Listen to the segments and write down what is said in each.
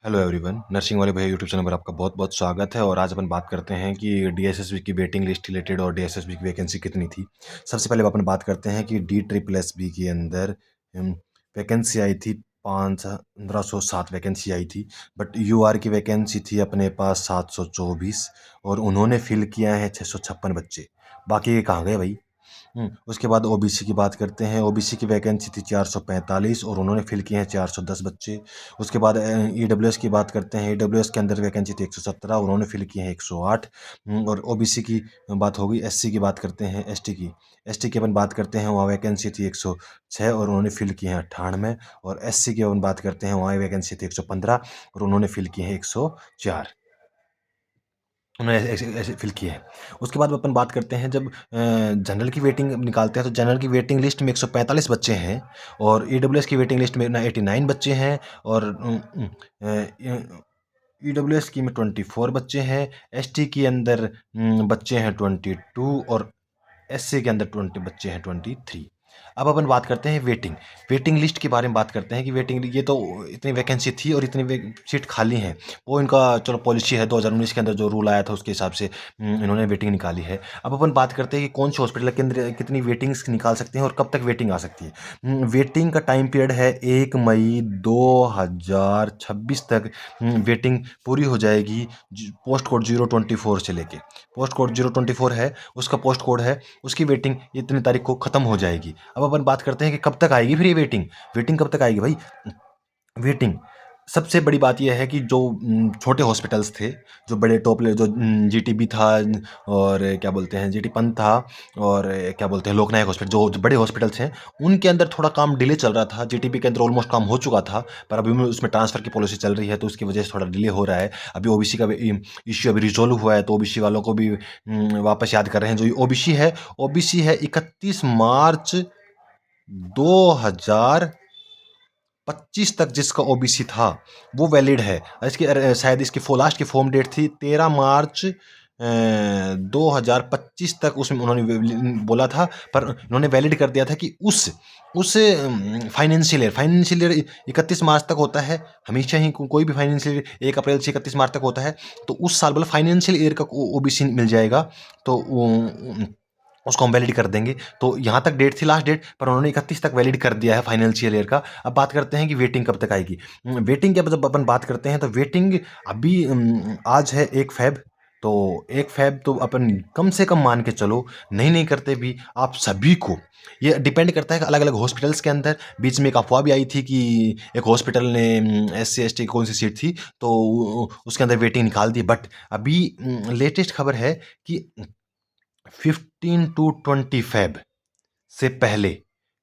Hello everyone, nursing वाले भैया YouTube channel पर आपका बहुत बहुत स्वागत है। और आज अपन बात करते हैं कि डीएसएसबी की वेटिंग लिस्ट रिलेटेड और डीएसएसबी की वैकेंसी कितनी थी। सबसे पहले अपन बात करते हैं कि डी ट्रिपल एस बी के अंदर वैकेंसी आई थी 1507 वैकेंसी आई थी। बट यूआर की वैकेंसी थी अपने पास 724 और उन्होंने फिल किया है 656 बच्चे। बाकी के कहाँ गए भाई? उसके बाद ओबीसी की बात करते हैं। ओबीसी की वैकेंसी थी 445 और उन्होंने फिल किए हैं 410 बच्चे। उसके बाद ईडब्ल्यूएस की बात करते हैं। ईडब्ल्यूएस के अंदर वैकेंसी थी 117 और उन्होंने फिल किए हैं 108। और ओबीसी की बात होगी। एससी की बात करते हैं। एसटी की अपन बात करते हैं, वहाँ वैकेंसी थी 106 और उन्होंने फिल किए हैं 98। और एससी की अपन बात करते हैं, वहाँ वैकेंसी थी 115 और उन्होंने फिल किए हैं 104। उन्होंने ऐसे फिल किए हैं। उसके बाद अपन बात करते हैं, जब जनरल की वेटिंग निकालते हैं तो जनरल की वेटिंग लिस्ट में 145 बच्चे हैं और ईडब्ल्यूएस की वेटिंग लिस्ट में 89 बच्चे हैं। और ईडब्ल्यूएस की में 24 बच्चे हैं। एसटी के अंदर बच्चे हैं 22 और एससी के अंदर 20 बच्चे हैं 23। अब अपन बात करते हैं वेटिंग लिस्ट के बारे में बात करते हैं कि वेटिंग ये तो इतनी वैकेंसी थी और इतनी सीट खाली हैं। वो इनका चलो पॉलिसी है, 2019 के अंदर जो रूल आया था उसके हिसाब से इन्होंने वेटिंग निकाली है। अब अपन बात करते हैं कि कौन से हॉस्पिटल के अंदर कितनी वेटिंग्स निकाल सकते हैं और कब तक वेटिंग आ सकती है। वेटिंग का टाइम पीरियड है 1 मई 2026 तक। वेटिंग पूरी हो जाएगी पोस्ट कोड 024 से लेके। पोस्ट कोड 024 है, उसका पोस्ट कोड है, उसकी वेटिंग इतनी तारीख को ख़त्म हो जाएगी। अब अपन बात करते हैं कि कब तक आएगी फिर ये वेटिंग। वेटिंग कब तक आएगी भाई? वेटिंग सबसे बड़ी बात यह है कि जो छोटे हॉस्पिटल्स थे, जो बड़े टॉप ले जो जीटीबी था और क्या बोलते हैं जीटी पंत था और क्या बोलते हैं लोकनायक हॉस्पिटल, जो बड़े हॉस्पिटल्स हैं उनके अंदर थोड़ा काम डिले चल रहा था। जीटीबी के अंदर ऑलमोस्ट काम हो चुका था, पर अभी उसमें ट्रांसफ़र की पॉलिसी चल रही है तो उसकी वजह से थोड़ा डिले हो रहा है। अभी ओबीसी का इश्यू अभी रिजोल्व हुआ है तो ओबीसी वालों को भी वापस याद कर रहे हैं। जो ओबीसी है 31 मार्च 2025 तक जिसका ओबीसी था वो वैलिड है। इसकी शायद इसकी लास्ट की फॉर्म डेट थी 13 मार्च 2025 तक, उसमें उन्होंने बोला था। पर उन्होंने वैलिड कर दिया था कि उस फाइनेंशियल ईयर 31 मार्च तक होता है हमेशा ही। कोई भी फाइनेंशियल ईयर 1 अप्रैल से 31 मार्च तक होता है, तो उस साल मतलब फाइनेंशियल ईयर का ओबीसी मिल जाएगा तो उसको हम वैलिड कर देंगे। तो यहाँ तक डेट थी लास्ट डेट, पर उन्होंने 31 तक वैलिड कर दिया है फाइनेंशियल ईयर का। अब बात करते हैं कि वेटिंग कब तक आएगी। वेटिंग की जब अपन बात करते हैं तो वेटिंग अभी आज है 1 फेब, तो 1 फेब तो अपन कम से कम मान के चलो, नहीं करते भी आप सभी को। ये डिपेंड करता है कि अलग अलग हॉस्पिटल्स के अंदर। बीच में एक अफवाह भी आई थी कि एक हॉस्पिटल ने SC ST की कौन सी सीट थी तो उसके अंदर वेटिंग निकाल दी। बट अभी लेटेस्ट खबर है कि 15 to 20 फेब से पहले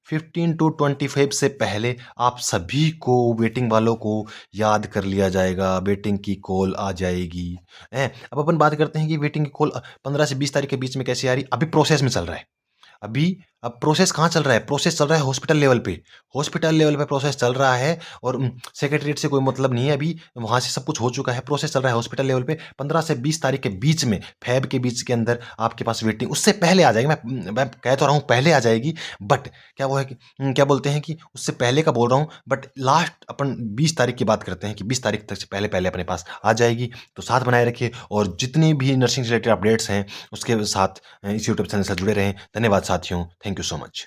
15 to 20 फेब से पहले आप सभी को, वेटिंग वालों को याद कर लिया जाएगा, वेटिंग की कॉल आ जाएगी। अब अपन बात करते हैं कि वेटिंग की कॉल 15 से 20 तारीख के बीच में कैसे आ रही। अभी प्रोसेस में चल रहा है। अभी अब प्रोसेस कहाँ चल रहा है? प्रोसेस चल रहा है हॉस्पिटल लेवल पे। हॉस्पिटल लेवल पे प्रोसेस चल रहा है और सेक्रेटरीट से कोई मतलब नहीं है। अभी वहाँ से सब कुछ हो चुका है, प्रोसेस चल रहा है हॉस्पिटल लेवल पे। 15 से 20 तारीख के बीच में, फेब के बीच के अंदर आपके पास वेटिंग उससे पहले आ जाएगी। मैं कह तो रहा हूँ पहले आ जाएगी, बट क्या वो है कि क्या बोलते हैं कि उससे पहले का बोल रहा हूँ, बट लास्ट अपन 20 तारीख की बात करते हैं कि 20 तारीख तक से पहले पहले अपने पास आ जाएगी। तो साथ बनाए रखिए और जितनी भी नर्सिंग रिलेटेड अपडेट्स हैं उसके साथ इस यूट्यूब चैनल से जुड़े रहें। धन्यवाद साथियों, थैंक यू सो मच।